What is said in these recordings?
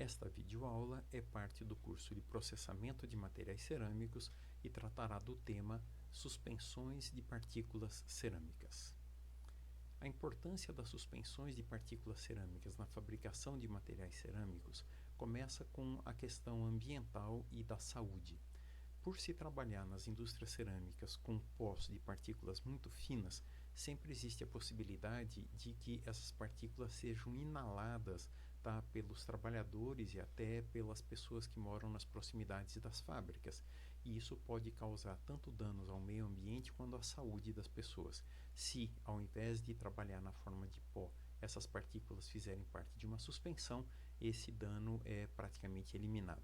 Esta videoaula é parte do curso de Processamento de Materiais Cerâmicos e tratará do tema Suspensões de Partículas Cerâmicas. A importância das suspensões de partículas cerâmicas na fabricação de materiais cerâmicos começa com a questão ambiental e da saúde. Por se trabalhar nas indústrias cerâmicas com pós de partículas muito finas, sempre existe a possibilidade de que essas partículas sejam inaladas, tá, pelos trabalhadores e até pelas pessoas que moram nas proximidades das fábricas. E isso pode causar tanto danos ao meio ambiente quanto à saúde das pessoas. Se, ao invés de trabalhar na forma de pó, essas partículas fizerem parte de uma suspensão, esse dano é praticamente eliminado.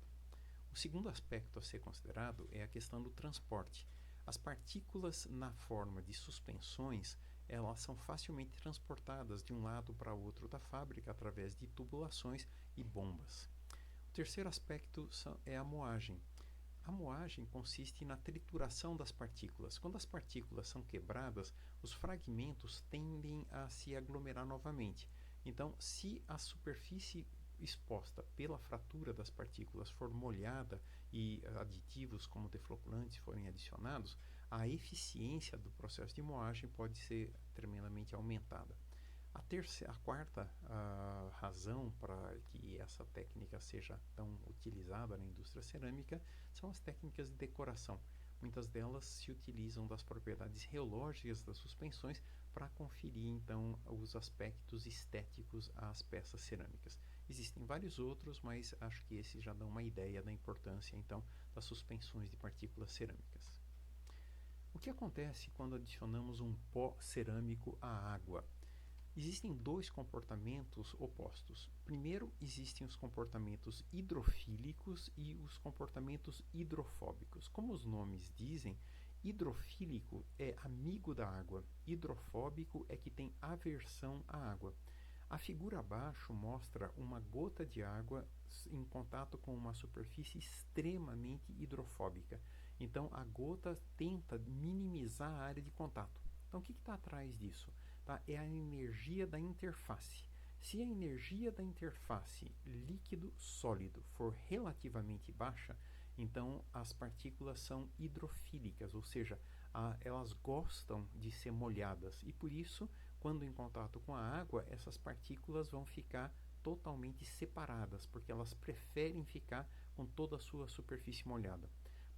O segundo aspecto a ser considerado é a questão do transporte. As partículas na forma de suspensões, elas são facilmente transportadas de um lado para o outro da fábrica através de tubulações e bombas. O terceiro aspecto é a moagem. A moagem consiste na trituração das partículas. Quando as partículas são quebradas, os fragmentos tendem a se aglomerar novamente. Então, se a superfície exposta pela fratura das partículas for molhada e aditivos como defloculantes forem adicionados, a eficiência do processo de moagem pode ser tremendamente aumentada. A quarta razão para que essa técnica seja tão utilizada na indústria cerâmica são as técnicas de decoração. Muitas delas se utilizam das propriedades reológicas das suspensões para conferir, então, os aspectos estéticos às peças cerâmicas. Existem vários outros, mas acho que esses já dão uma ideia da importância, então, das suspensões de partículas cerâmicas. O que acontece quando adicionamos um pó cerâmico à água? Existem dois comportamentos opostos. Primeiro, existem os comportamentos hidrofílicos e os comportamentos hidrofóbicos. Como os nomes dizem, hidrofílico é amigo da água, hidrofóbico é que tem aversão à água. A figura abaixo mostra uma gota de água em contato com uma superfície extremamente hidrofóbica. Então, a gota tenta minimizar a área de contato. Então, o que está atrás disso? Tá? É a energia da interface. Se a energia da interface líquido-sólido for relativamente baixa, então as partículas são hidrofílicas, ou seja, elas gostam de ser molhadas e por isso, quando em contato com a água, essas partículas vão ficar totalmente separadas, porque elas preferem ficar com toda a sua superfície molhada.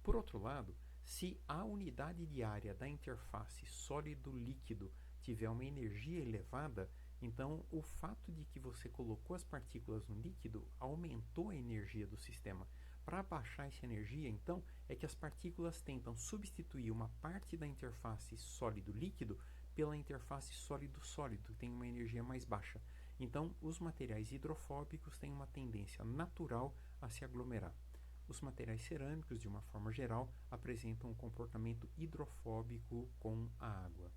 Por outro lado, se a unidade de área da interface sólido-líquido tiver uma energia elevada, então o fato de que você colocou as partículas no líquido aumentou a energia do sistema. Para baixar essa energia, então, é que as partículas tentam substituir uma parte da interface sólido-líquido pela interface sólido-sólido, que tem uma energia mais baixa. Então, os materiais hidrofóbicos têm uma tendência natural a se aglomerar. Os materiais cerâmicos, de uma forma geral, apresentam um comportamento hidrofóbico com a água.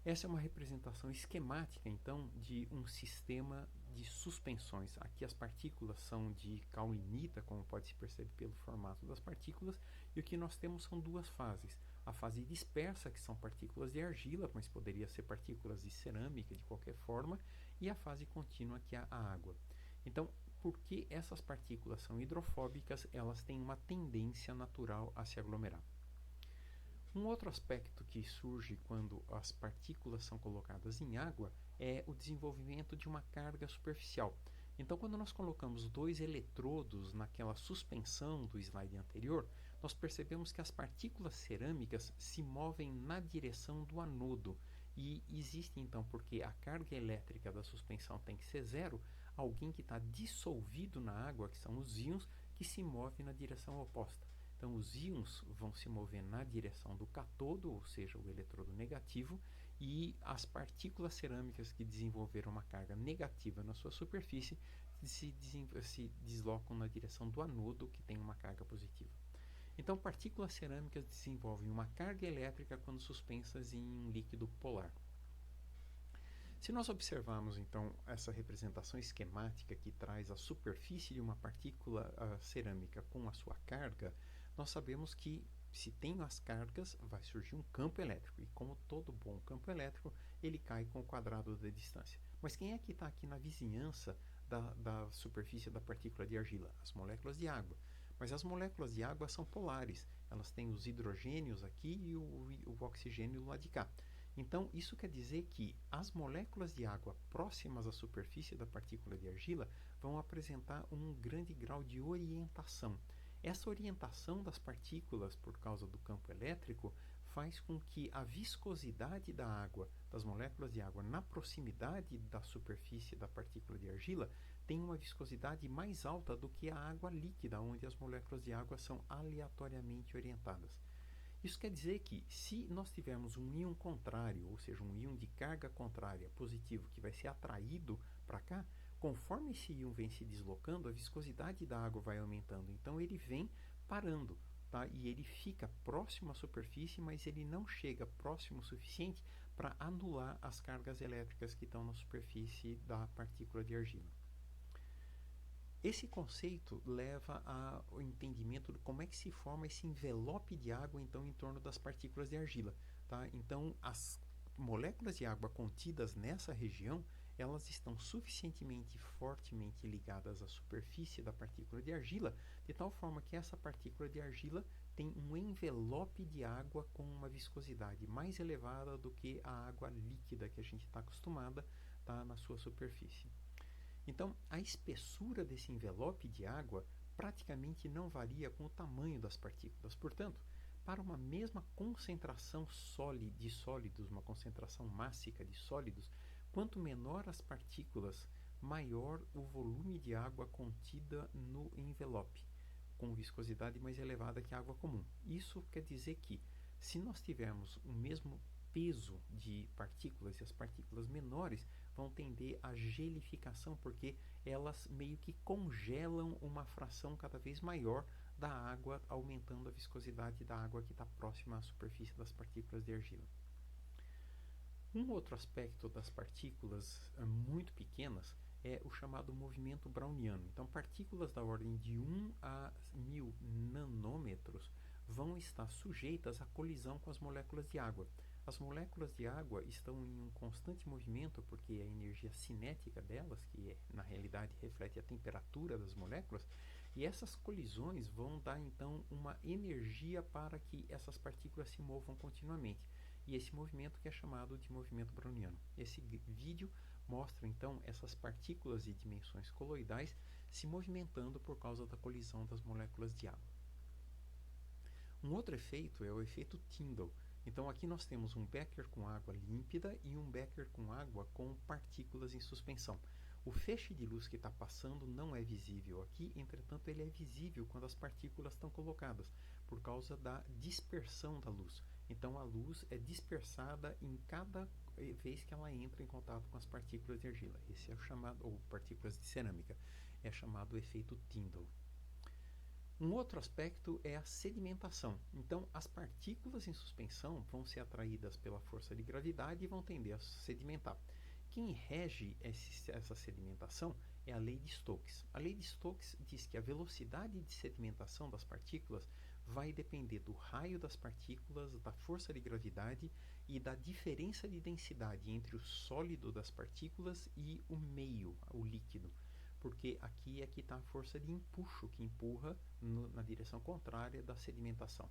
Essa é uma representação esquemática, então, de um sistema de suspensões. Aqui as partículas são de caulinita, como pode se perceber pelo formato das partículas, e o que nós temos são duas fases. A fase dispersa, que são partículas de argila, mas poderia ser partículas de cerâmica de qualquer forma, e a fase contínua, que é a água. Então, porque essas partículas são hidrofóbicas, elas têm uma tendência natural a se aglomerar. Um outro aspecto que surge quando as partículas são colocadas em água é o desenvolvimento de uma carga superficial. Então, quando nós colocamos dois eletrodos naquela suspensão do slide anterior, nós percebemos que as partículas cerâmicas se movem na direção do anodo. E existe, então, porque a carga elétrica da suspensão tem que ser zero, alguém que está dissolvido na água, que são os íons, que se move na direção oposta. Então, os íons vão se mover na direção do catodo, ou seja, o eletrodo negativo, e as partículas cerâmicas que desenvolveram uma carga negativa na sua superfície se deslocam na direção do anodo, que tem uma carga positiva. Então, partículas cerâmicas desenvolvem uma carga elétrica quando suspensas em um líquido polar. Se nós observarmos, então, essa representação esquemática que traz a superfície de uma partícula cerâmica com a sua carga, nós sabemos que, se tem as cargas, vai surgir um campo elétrico. E como todo bom campo elétrico, ele cai com o quadrado da distância. Mas quem é que está aqui na vizinhança da superfície da partícula de argila? As moléculas de água. Mas as moléculas de água são polares. Elas têm os hidrogênios aqui e o oxigênio do lado de cá. Então, isso quer dizer que as moléculas de água próximas à superfície da partícula de argila vão apresentar um grande grau de orientação. Essa orientação das partículas, por causa do campo elétrico, faz com que a viscosidade da água, das moléculas de água, na proximidade da superfície da partícula de argila, tenha uma viscosidade mais alta do que a água líquida, onde as moléculas de água são aleatoriamente orientadas. Isso quer dizer que, se nós tivermos um íon contrário, ou seja, um íon de carga contrária positivo, que vai ser atraído para cá, conforme esse íon vem se deslocando, a viscosidade da água vai aumentando. Então, ele vem parando, tá? E ele fica próximo à superfície, mas ele não chega próximo o suficiente para anular as cargas elétricas que estão na superfície da partícula de argila. Esse conceito leva ao entendimento de como é que se forma esse envelope de água então em torno das partículas de argila, tá? Então, as moléculas de água contidas nessa região, elas estão suficientemente fortemente ligadas à superfície da partícula de argila, de tal forma que essa partícula de argila tem um envelope de água com uma viscosidade mais elevada do que a água líquida que a gente está acostumada, tá, na sua superfície. Então, a espessura desse envelope de água praticamente não varia com o tamanho das partículas. Portanto, para uma mesma concentração de sólidos, uma concentração mássica de sólidos, quanto menor as partículas, maior o volume de água contida no envelope, com viscosidade mais elevada que a água comum. Isso quer dizer que, se nós tivermos o mesmo peso de partículas e as partículas menores vão tender à gelificação, porque elas meio que congelam uma fração cada vez maior da água, aumentando a viscosidade da água que está próxima à superfície das partículas de argila. Um outro aspecto das partículas muito pequenas é o chamado movimento browniano. Então, partículas da ordem de 1 a 1000 nanômetros vão estar sujeitas à colisão com as moléculas de água. As moléculas de água estão em um constante movimento porque a energia cinética delas, que na realidade reflete a temperatura das moléculas, e essas colisões vão dar então uma energia para que essas partículas se movam continuamente. E esse movimento que é chamado de movimento browniano. Esse vídeo mostra então essas partículas de dimensões coloidais se movimentando por causa da colisão das moléculas de água. Um outro efeito é o efeito Tyndall. Então aqui nós temos um becker com água límpida e um becker com água com partículas em suspensão. O feixe de luz que está passando não é visível aqui, entretanto ele é visível quando as partículas estão colocadas, por causa da dispersão da luz. Então a luz é dispersada em cada vez que ela entra em contato com as partículas de argila. Esse é o chamado, ou partículas de cerâmica, é chamado efeito Tyndall. Um outro aspecto é a sedimentação. Então, as partículas em suspensão vão ser atraídas pela força de gravidade e vão tender a sedimentar. Quem rege essa sedimentação é a lei de Stokes. A lei de Stokes diz que a velocidade de sedimentação das partículas vai depender do raio das partículas, da força de gravidade e da diferença de densidade entre o sólido das partículas e o meio, o líquido. Porque aqui é que está a força de empuxo que empurra na direção contrária da sedimentação.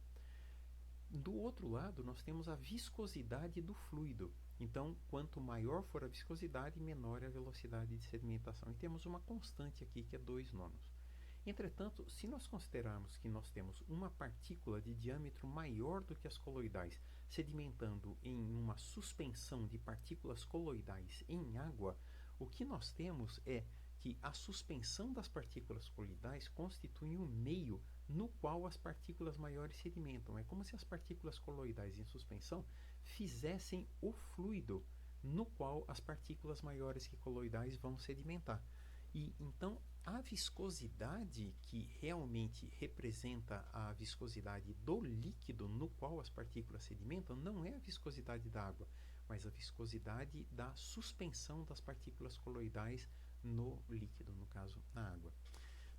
Do outro lado, nós temos a viscosidade do fluido. Então, quanto maior for a viscosidade, menor é a velocidade de sedimentação. E temos uma constante aqui que é 2/9. Entretanto, se nós considerarmos que nós temos uma partícula de diâmetro maior do que as coloidais sedimentando em uma suspensão de partículas coloidais em água, o que nós temos é que a suspensão das partículas coloidais constitui um meio no qual as partículas maiores sedimentam. É como se as partículas coloidais em suspensão fizessem o fluido no qual as partículas maiores que coloidais vão sedimentar. E então a viscosidade que realmente representa a viscosidade do líquido no qual as partículas sedimentam não é a viscosidade da água, mas a viscosidade da suspensão das partículas coloidais no líquido, no caso, na água.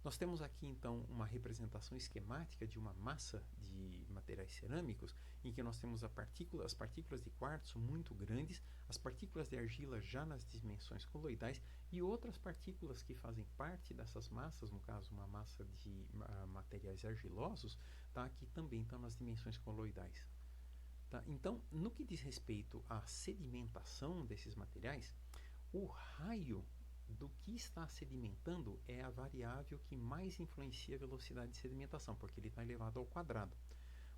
Nós temos aqui, então, uma representação esquemática de uma massa de materiais cerâmicos, em que nós temos as partículas de quartzo muito grandes, as partículas de argila já nas dimensões coloidais e outras partículas que fazem parte dessas massas, no caso, uma massa de materiais argilosos, tá, que também estão nas dimensões coloidais. Tá? Então, no que diz respeito à sedimentação desses materiais, o raio do que está sedimentando é a variável que mais influencia a velocidade de sedimentação, porque ele está elevado ao quadrado.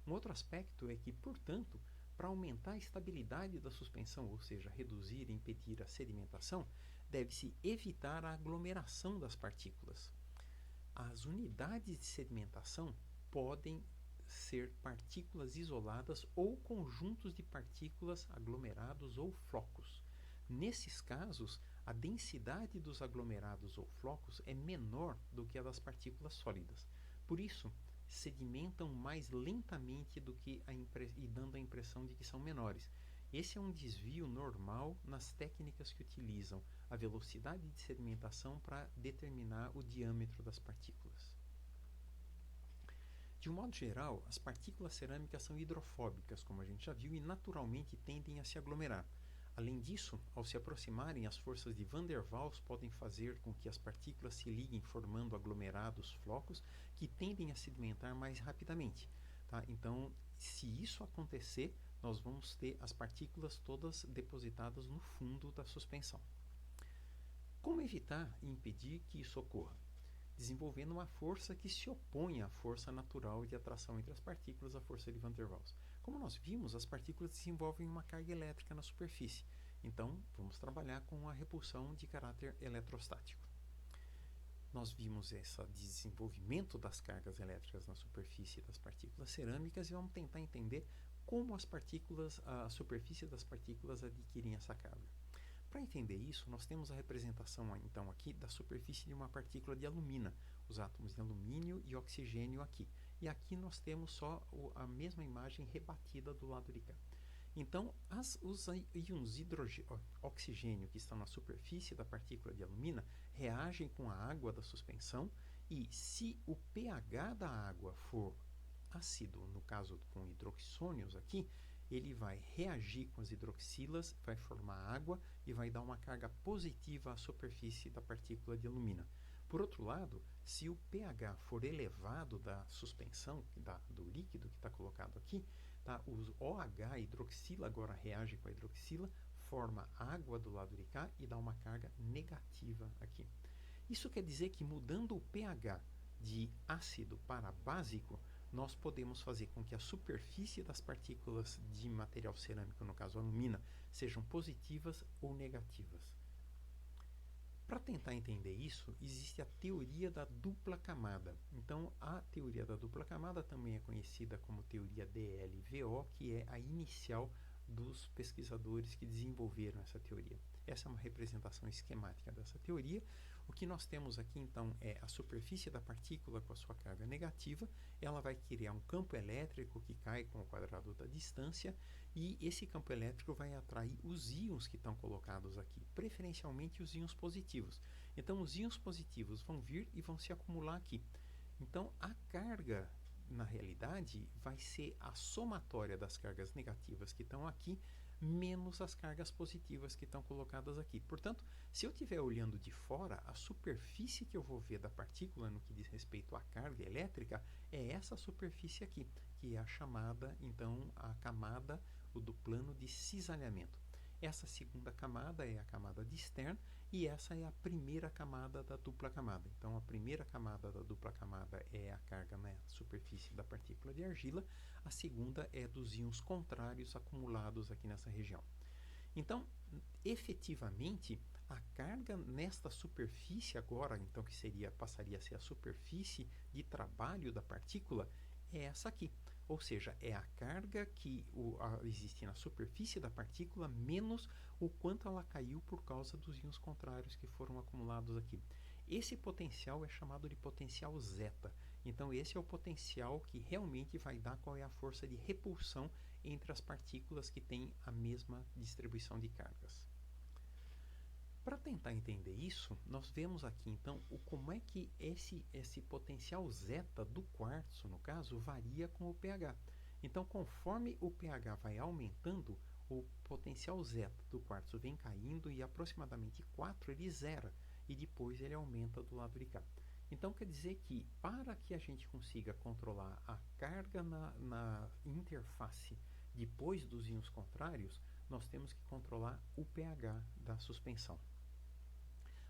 Um outro aspecto é que, portanto, para aumentar a estabilidade da suspensão, ou seja, reduzir e impedir a sedimentação, deve-se evitar a aglomeração das partículas. As unidades de sedimentação podem ser partículas isoladas ou conjuntos de partículas aglomerados ou flocos. Nesses casos, a densidade dos aglomerados ou flocos é menor do que a das partículas sólidas. Por isso, sedimentam mais lentamente do que e dando a impressão de que são menores. Esse é um desvio normal nas técnicas que utilizam a velocidade de sedimentação para determinar o diâmetro das partículas. De um modo geral, as partículas cerâmicas são hidrofóbicas, como a gente já viu, e naturalmente tendem a se aglomerar. Além disso, ao se aproximarem, as forças de Van der Waals podem fazer com que as partículas se liguem formando aglomerados flocos que tendem a sedimentar mais rapidamente. Tá? Então, se isso acontecer, nós vamos ter as partículas todas depositadas no fundo da suspensão. Como evitar e impedir que isso ocorra? Desenvolvendo uma força que se opõe à força natural de atração entre as partículas, a força de Van der Waals. Como nós vimos, as partículas desenvolvem uma carga elétrica na superfície. Então, vamos trabalhar com a repulsão de caráter eletrostático. Nós vimos esse desenvolvimento das cargas elétricas na superfície das partículas cerâmicas e vamos tentar entender como a superfície das partículas adquirem essa carga. Para entender isso, nós temos a representação então aqui da superfície de uma partícula de alumina, os átomos de alumínio e oxigênio aqui. E aqui nós temos só a mesma imagem rebatida do lado de cá. Então, os íons oxigênio que estão na superfície da partícula de alumina reagem com a água da suspensão e se o pH da água for ácido, no caso com hidroxônios aqui, ele vai reagir com as hidroxilas, vai formar água e vai dar uma carga positiva à superfície da partícula de alumina. Por outro lado, se o pH for elevado da suspensão, do líquido que está colocado aqui, tá, os OH, hidroxila, agora reage com a hidroxila, forma água do lado de cá e dá uma carga negativa aqui. Isso quer dizer que mudando o pH de ácido para básico, nós podemos fazer com que a superfície das partículas de material cerâmico, no caso alumina, sejam positivas ou negativas. Para tentar entender isso, existe a teoria da dupla camada. Então, a teoria da dupla camada também é conhecida como teoria DLVO, que é a inicial dos pesquisadores que desenvolveram essa teoria. Essa é uma representação esquemática dessa teoria. O que nós temos aqui, então, é a superfície da partícula com a sua carga negativa. Ela vai criar um campo elétrico que cai com o quadrado da distância e esse campo elétrico vai atrair os íons que estão colocados aqui, preferencialmente os íons positivos. Então, os íons positivos vão vir e vão se acumular aqui. Então, a carga, na realidade, vai ser a somatória das cargas negativas que estão aqui menos as cargas positivas que estão colocadas aqui. Portanto, se eu estiver olhando de fora, a superfície que eu vou ver da partícula no que diz respeito à carga elétrica é essa superfície aqui, que é a chamada, então, a camada do plano de cisalhamento. Essa segunda camada é a camada de Stern e essa é a primeira camada da dupla camada. Então, a primeira camada da dupla camada é a carga na superfície da partícula de argila, a segunda é dos íons contrários acumulados aqui nessa região. Então, efetivamente, a carga nesta superfície agora, então que passaria a ser a superfície de trabalho da partícula, é essa aqui. Ou seja, é a carga que existe na superfície da partícula menos o quanto ela caiu por causa dos íons contrários que foram acumulados aqui. Esse potencial é chamado de potencial zeta. Então, esse é o potencial que realmente vai dar qual é a força de repulsão entre as partículas que têm a mesma distribuição de cargas. Para tentar entender isso, nós vemos aqui então como é que esse potencial zeta do quartzo, no caso, varia com o pH. Então, conforme o pH vai aumentando, o potencial zeta do quartzo vem caindo e aproximadamente 4 ele zera e depois ele aumenta do lado de cá. Então, quer dizer que para que a gente consiga controlar a carga na interface depois dos íons contrários, nós temos que controlar o pH da suspensão.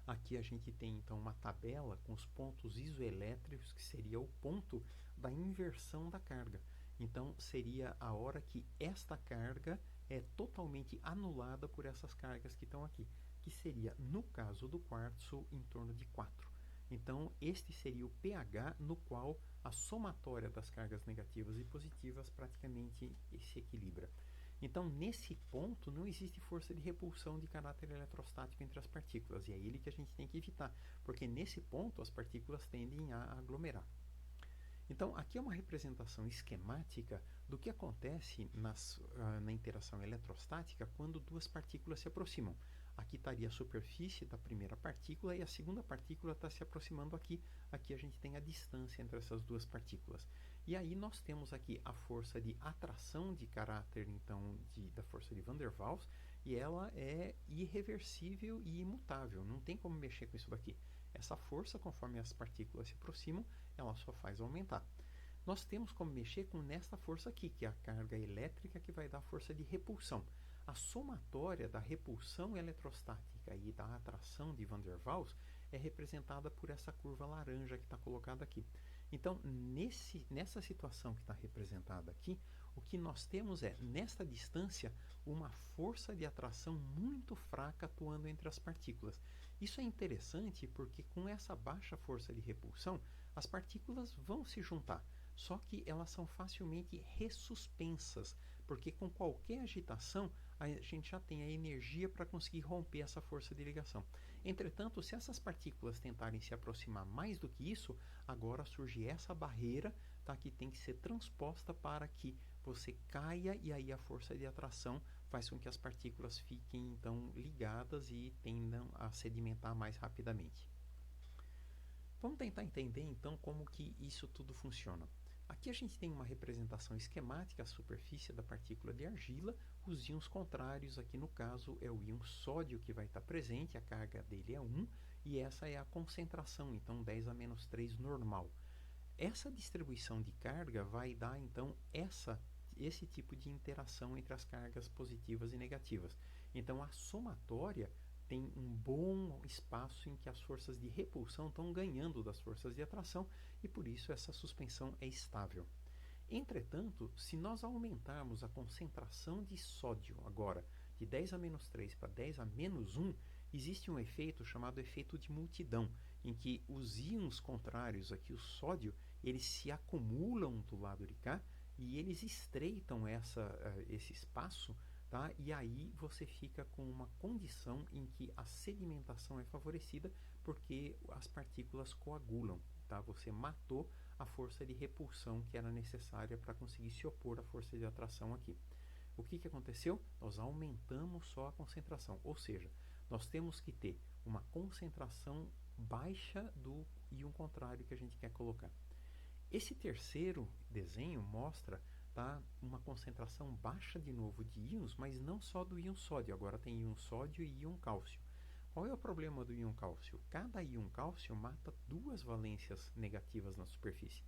Aqui a gente tem então uma tabela com os pontos isoelétricos, que seria o ponto da inversão da carga. Então seria a hora que esta carga é totalmente anulada por essas cargas que estão aqui, que seria, no caso do quartzo, em torno de 4. Então este seria o pH no qual a somatória das cargas negativas e positivas praticamente se equilibra. Então, nesse ponto, não existe força de repulsão de caráter eletrostático entre as partículas, e é ele que a gente tem que evitar, porque nesse ponto as partículas tendem a aglomerar. Então, aqui é uma representação esquemática do que acontece na interação eletrostática quando duas partículas se aproximam. Aqui estaria a superfície da primeira partícula e a segunda partícula está se aproximando aqui. Aqui a gente tem a distância entre essas duas partículas. E aí nós temos aqui a força de atração de caráter, então, da força de Van der Waals, e ela é irreversível e imutável, não tem como mexer com isso daqui. Essa força, conforme as partículas se aproximam, ela só faz aumentar. Nós temos como mexer com nesta força aqui, que é a carga elétrica que vai dar a força de repulsão. A somatória da repulsão eletrostática e da atração de Van der Waals é representada por essa curva laranja que está colocada aqui. Então, nessa situação que está representada aqui, o que nós temos é, nesta distância, uma força de atração muito fraca atuando entre as partículas. Isso é interessante porque com essa baixa força de repulsão, as partículas vão se juntar, só que elas são facilmente ressuspensas, porque com qualquer agitação a gente já tem a energia para conseguir romper essa força de ligação. Entretanto, se essas partículas tentarem se aproximar mais do que isso, agora surge essa barreira, tá, que tem que ser transposta para que você caia, e aí a força de atração faz com que as partículas fiquem então ligadas e tendam a sedimentar mais rapidamente. Vamos tentar entender então como que isso tudo funciona. Aqui a gente tem uma representação esquemática, a superfície da partícula de argila, os íons contrários, aqui no caso é o íon sódio que vai estar presente, a carga dele é 1, e essa é a concentração, então 10 a menos 3 normal. Essa distribuição de carga vai dar então esse tipo de interação entre as cargas positivas e negativas. Então a somatória tem um bom espaço em que as forças de repulsão estão ganhando das forças de atração e por isso essa suspensão é estável. Entretanto, se nós aumentarmos a concentração de sódio agora de 10 a menos 3 para 10 a menos 1, existe um efeito chamado efeito de multidão, em que os íons contrários aqui, o sódio, eles se acumulam do lado de cá e eles estreitam esse espaço. Tá? E aí você fica com uma condição em que a sedimentação é favorecida porque as partículas coagulam. Tá? Você matou a força de repulsão que era necessária para conseguir se opor à força de atração aqui. O que aconteceu? Nós aumentamos só a concentração, ou seja, nós temos que ter uma concentração baixa do íon contrário que a gente quer colocar. Esse terceiro desenho mostra, tá, uma concentração baixa de novo de íons, mas não só do íon sódio, agora tem íon sódio e íon cálcio. Qual é o problema do íon cálcio? Cada íon cálcio mata duas valências negativas na superfície.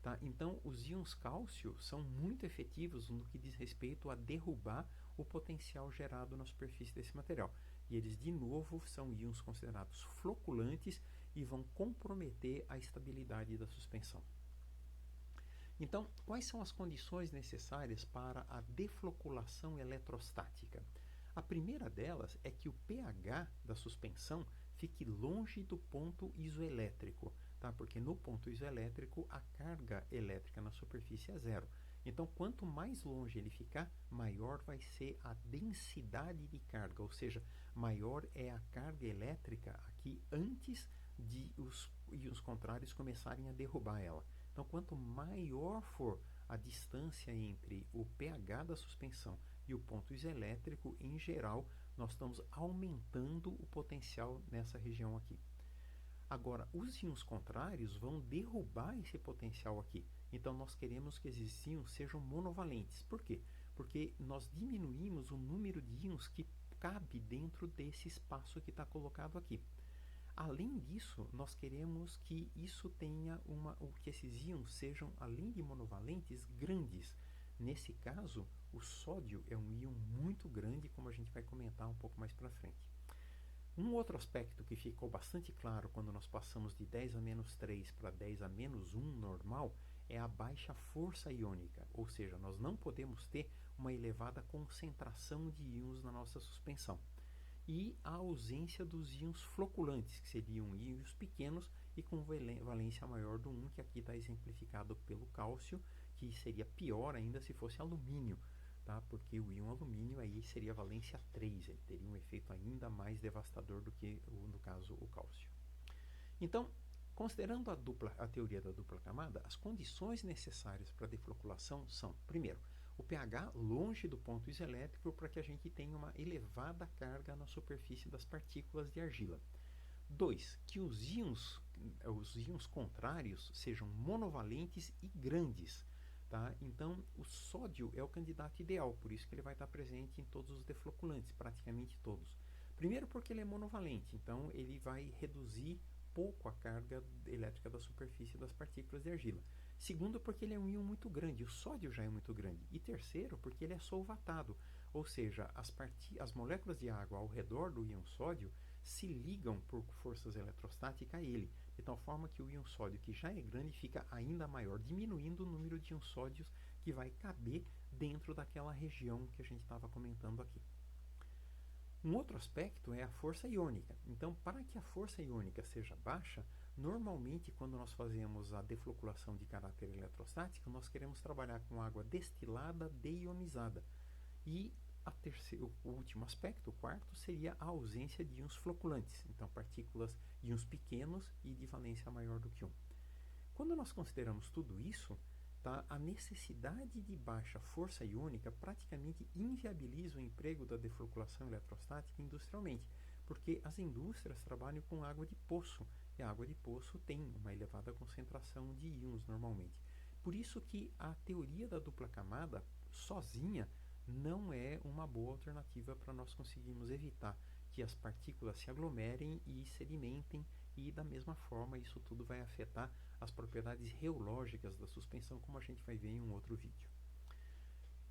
Tá? Então, os íons cálcio são muito efetivos no que diz respeito a derrubar o potencial gerado na superfície desse material. E eles, de novo, são íons considerados floculantes e vão comprometer a estabilidade da suspensão. Então, quais são as condições necessárias para a defloculação eletrostática? A primeira delas é que o pH da suspensão fique longe do ponto isoelétrico, tá? Porque no ponto isoelétrico a carga elétrica na superfície é zero. Então, quanto mais longe ele ficar, maior vai ser a densidade de carga, ou seja, maior é a carga elétrica aqui antes de os íons contrários começarem a derrubar ela. Então, quanto maior for a distância entre o pH da suspensão e o ponto isoelétrico, em geral, nós estamos aumentando o potencial nessa região aqui. Agora, os íons contrários vão derrubar esse potencial aqui. Então, nós queremos que esses íons sejam monovalentes. Por quê? Porque nós diminuímos o número de íons que cabe dentro desse espaço que está colocado aqui. Além disso, nós queremos que isso tenha que esses íons sejam, além de monovalentes, grandes. Nesse caso, o sódio é um íon muito grande, como a gente vai comentar um pouco mais para frente. Um outro aspecto que ficou bastante claro quando nós passamos de 10 a menos 3 para 10 a menos 1 normal é a baixa força iônica, ou seja, nós não podemos ter uma elevada concentração de íons na nossa suspensão. E a ausência dos íons floculantes, que seriam íons pequenos e com valência maior do 1, que aqui está exemplificado pelo cálcio, que seria pior ainda se fosse alumínio, tá? Porque o íon alumínio aí seria valência 3, ele teria um efeito ainda mais devastador do que, no caso, o cálcio. Então, considerando a teoria da dupla camada, as condições necessárias para a defloculação são, primeiro, o pH longe do ponto isoelétrico para que a gente tenha uma elevada carga na superfície das partículas de argila. 2. Que os íons contrários sejam monovalentes e grandes. Tá? Então, o sódio é o candidato ideal, por isso que ele vai estar presente em todos os defloculantes, praticamente todos. Primeiro porque ele é monovalente, então ele vai reduzir pouco a carga elétrica da superfície das partículas de argila. Segundo, porque ele é um íon muito grande, o sódio já é muito grande. E terceiro, porque ele é solvatado, ou seja, as moléculas de água ao redor do íon sódio se ligam por forças eletrostáticas a ele, de tal forma que o íon sódio, que já é grande, fica ainda maior, diminuindo o número de íons sódios que vai caber dentro daquela região que a gente estava comentando aqui. Um outro aspecto é a força iônica. Então, para que a força iônica seja baixa, normalmente, quando nós fazemos a defloculação de caráter eletrostático, nós queremos trabalhar com água destilada deionizada. E o último aspecto, o quarto, seria a ausência de íons floculantes. Então, partículas, íons pequenos e de valência maior do que 1. Quando nós consideramos tudo isso, tá, a necessidade de baixa força iônica praticamente inviabiliza o emprego da defloculação eletrostática industrialmente, porque as indústrias trabalham com água de poço, e a água de poço tem uma elevada concentração de íons normalmente. Por isso que a teoria da dupla camada, sozinha, não é uma boa alternativa para nós conseguirmos evitar que as partículas se aglomerem e sedimentem, e da mesma forma isso tudo vai afetar as propriedades reológicas da suspensão, como a gente vai ver em um outro vídeo.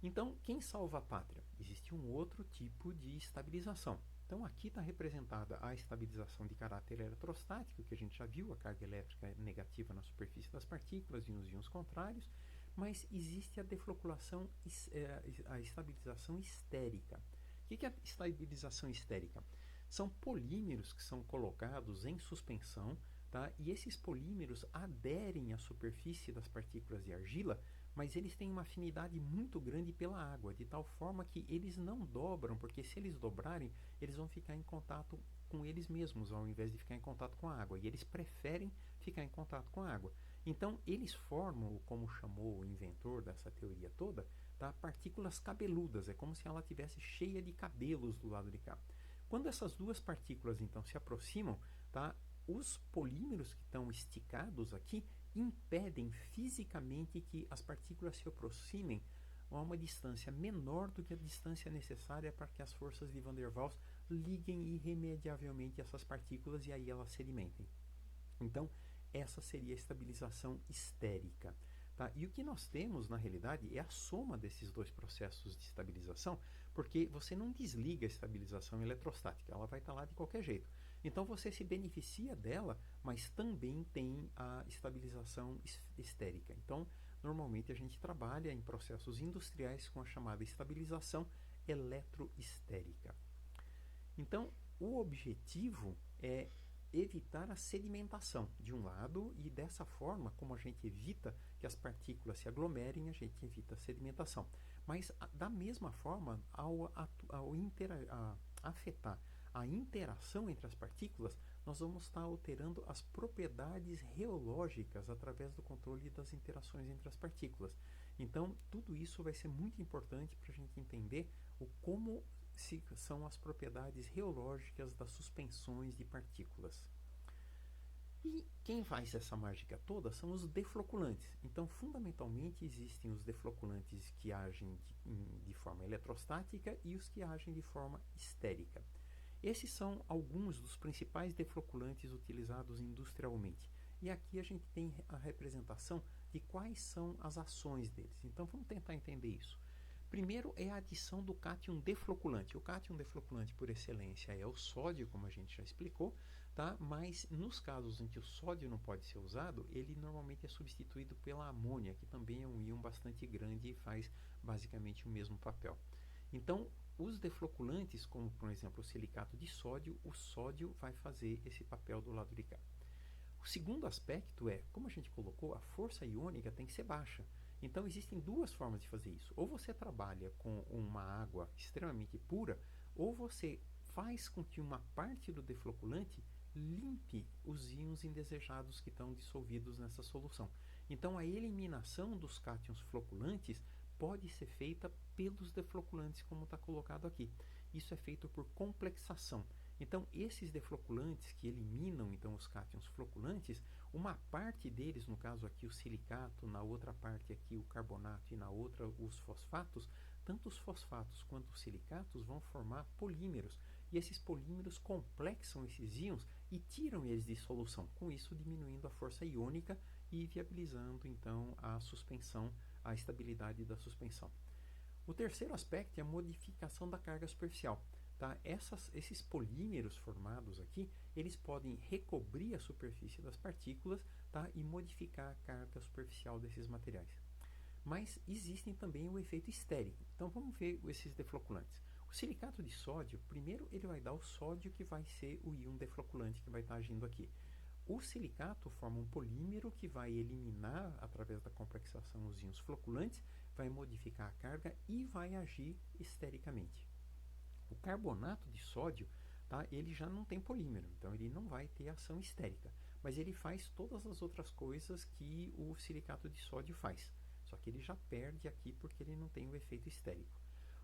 Então, quem salva a pátria? Existe um outro tipo de estabilização. Então, aqui está representada a estabilização de caráter eletrostático, que a gente já viu, a carga elétrica negativa na superfície das partículas e nos íons contrários, mas existe a defloculação, a estabilização estérica. O que é a estabilização estérica? São polímeros que são colocados em suspensão, tá? E esses polímeros aderem à superfície das partículas de argila, mas eles têm uma afinidade muito grande pela água, de tal forma que eles não dobram, porque se eles dobrarem, eles vão ficar em contato com eles mesmos, ao invés de ficar em contato com a água. E eles preferem ficar em contato com a água. Então, eles formam, como chamou o inventor dessa teoria toda, tá, partículas cabeludas. É como se ela tivesse cheia de cabelos do lado de cá. Quando essas duas partículas, então, se aproximam, tá, os polímeros que estão esticados aqui impedem fisicamente que as partículas se aproximem a uma distância menor do que a distância necessária para que as forças de Van der Waals liguem irremediavelmente essas partículas e aí elas sedimentem. Então, essa seria a estabilização estérica. Tá? E o que nós temos, na realidade, é a soma desses dois processos de estabilização, porque você não desliga a estabilização eletrostática, ela vai estar lá de qualquer jeito. Então, você se beneficia dela, mas também tem a estabilização estérica. Então, normalmente a gente trabalha em processos industriais com a chamada estabilização eletroestérica. Então, o objetivo é evitar a sedimentação de um lado e dessa forma, como a gente evita que as partículas se aglomerem, a gente evita a sedimentação. Mas da mesma forma, ao afetar a interação entre as partículas, nós vamos estar alterando as propriedades reológicas através do controle das interações entre as partículas. Então, tudo isso vai ser muito importante para a gente entender como são as propriedades reológicas das suspensões de partículas. E quem faz essa mágica toda são os defloculantes. Então, fundamentalmente, existem os defloculantes que agem de forma eletrostática e os que agem de forma estérica. Esses são alguns dos principais defloculantes utilizados industrialmente. E aqui a gente tem a representação de quais são as ações deles. Então, vamos tentar entender isso. Primeiro é a adição do cátion defloculante. O cátion defloculante, por excelência, é o sódio, como a gente já explicou, tá? Mas nos casos em que o sódio não pode ser usado, ele normalmente é substituído pela amônia, que também é um íon bastante grande e faz basicamente o mesmo papel. Então, os defloculantes, como por exemplo o silicato de sódio, o sódio vai fazer esse papel do lado de cá. O segundo aspecto é, como a gente colocou, a força iônica tem que ser baixa. Então, existem duas formas de fazer isso. Ou você trabalha com uma água extremamente pura, ou você faz com que uma parte do defloculante limpe os íons indesejados que estão dissolvidos nessa solução. Então, a eliminação dos cátions floculantes pode ser feita pelos defloculantes, como está colocado aqui. Isso é feito por complexação. Então, esses defloculantes que eliminam então os cátions floculantes, uma parte deles, no caso aqui o silicato, na outra parte aqui o carbonato e na outra os fosfatos, tanto os fosfatos quanto os silicatos vão formar polímeros. E esses polímeros complexam esses íons e tiram eles de solução, com isso diminuindo a força iônica e viabilizando então a suspensão, a estabilidade da suspensão. O terceiro aspecto é a modificação da carga superficial. Tá? Esses polímeros formados aqui, eles podem recobrir a superfície das partículas, tá? E modificar a carga superficial desses materiais. Mas existem também o efeito estérico. Então vamos ver esses defloculantes. O silicato de sódio, primeiro ele vai dar o sódio que vai ser o íon defloculante que vai estar agindo aqui. O silicato forma um polímero que vai eliminar, através da complexação, os íons floculantes, vai modificar a carga e vai agir estericamente. O carbonato de sódio, tá, ele já não tem polímero, então ele não vai ter ação estérica, mas ele faz todas as outras coisas que o silicato de sódio faz, só que ele já perde aqui porque ele não tem o efeito estérico.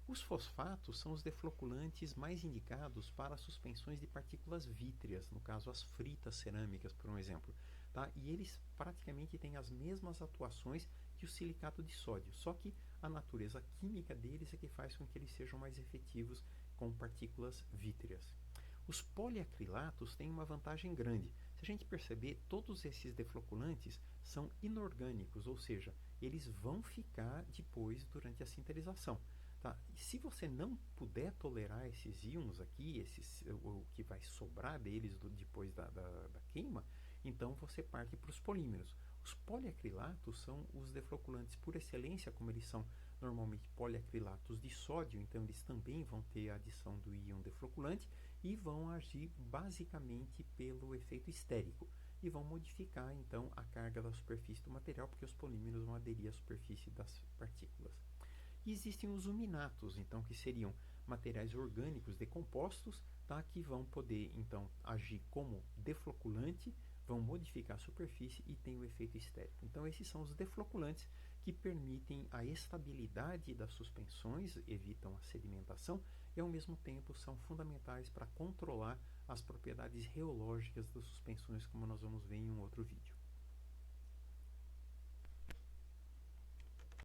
Os fosfatos são os defloculantes mais indicados para suspensões de partículas vítreas, no caso as fritas cerâmicas, por um exemplo. Tá? E eles praticamente têm as mesmas atuações que o silicato de sódio, só que a natureza química deles é que faz com que eles sejam mais efetivos com partículas vítreas. Os poliacrilatos têm uma vantagem grande. Se a gente perceber, todos esses defloculantes são inorgânicos, ou seja, eles vão ficar depois durante a sinterização. Tá? E se você não puder tolerar esses íons aqui, o que vai sobrar deles depois da queima, então você parte para os polímeros. Os poliacrilatos são os defloculantes por excelência, como eles são normalmente poliacrilatos de sódio, então eles também vão ter a adição do íon defloculante e vão agir basicamente pelo efeito estérico e vão modificar então a carga da superfície do material, porque os polímeros vão aderir à superfície das partículas. E existem os uminatos, então, que seriam materiais orgânicos decompostos, tá, que vão poder então agir como defloculante, vão modificar a superfície e tem o efeito estérico. Então, esses são os defloculantes que permitem a estabilidade das suspensões, evitam a sedimentação e, ao mesmo tempo, são fundamentais para controlar as propriedades reológicas das suspensões, como nós vamos ver em um outro vídeo.